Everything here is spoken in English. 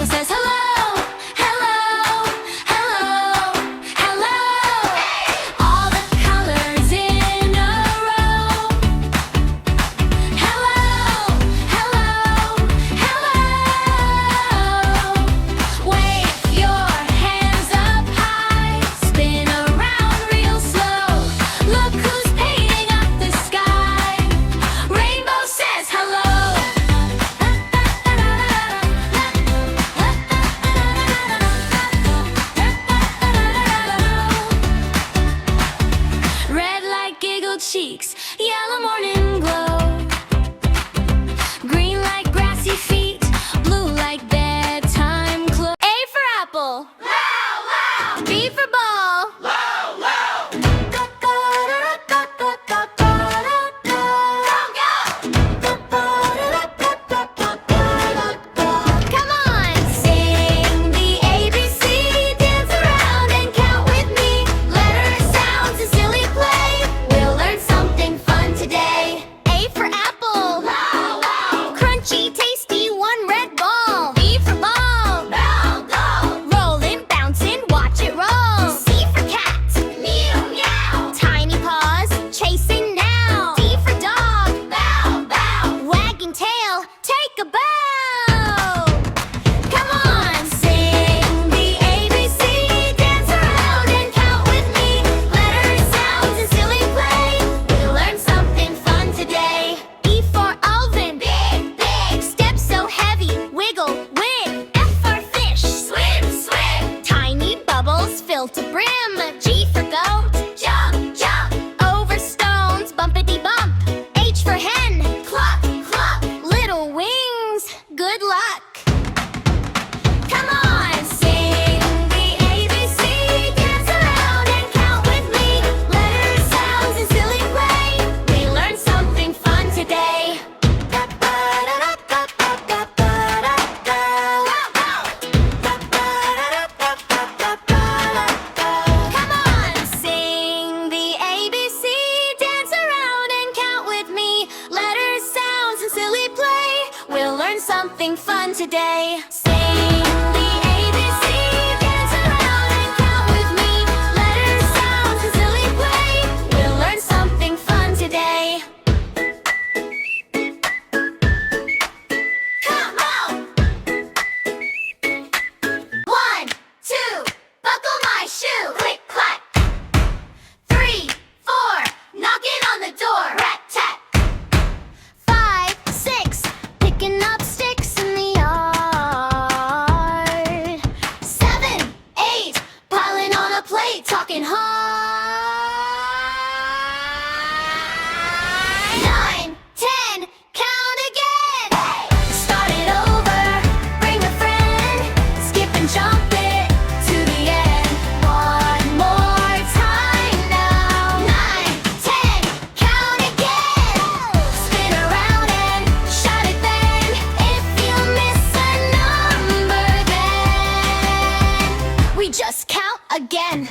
rainbow says hello, hello, hello, hello. All the colors in a row. Hello, hello, hello. Wave your hands up high, spin around real slow. Look who's painting up the sky. Rainbow says hello. Red like giggled cheeks, yellow morning glow. Green like grassy feet, blue like bedtime clothes. A for apple, loud, loud. B for ball, loud, loud. Go, go, go, go, go, go, go, go. Come on, sing the ABC, dance around and count with me. Letters, sounds, and silly play. We'll learn something fun today. A for apple, loud, loud. Crunchy, tasty, one red ball. B for ball, loud, loud. Rolling, bouncing, watch it roll. C for cat, meow, meow. Tiny paws, chasing now. D for dog, bow, bow. Wagging tail, take a bow. Come on, sing the ABC, dance around and count with me. Letters, sounds, and silly play. We'll learn something fun today. E for Alvin, big, big. Step so heavy, wiggle, wig. F for fish, swim, swim. Tiny bubbles fill to brim. G for goat, jump, jump. Over stones, bumpity bump. H for hen, cluck, cluck. Little wings, good luck. Come on, sing the ABC, dance around and count with me. Letters, sounds, and silly play. We learn something fun today. Come on, sing the ABC, dance around and count with me. Letters, sounds, and silly play. We'll learn something fun today. Sing the ABC, dance around and count with me. Letters, sounds, and silly play. We'll learn something fun today. Come on! 1, 2, buckle my shoe. Click, clack. 3, 4, knocking on the door. Rat tat. 5, 6, picking up sticks in the yard. 7, 8, piling on a plate, talking hard. 9, 10, count again. Start it over, bring a friend. Skip and jump it to the end. One more time now. 9, 10, count again. Spin around and shout it then. If you miss a number, then we just count again.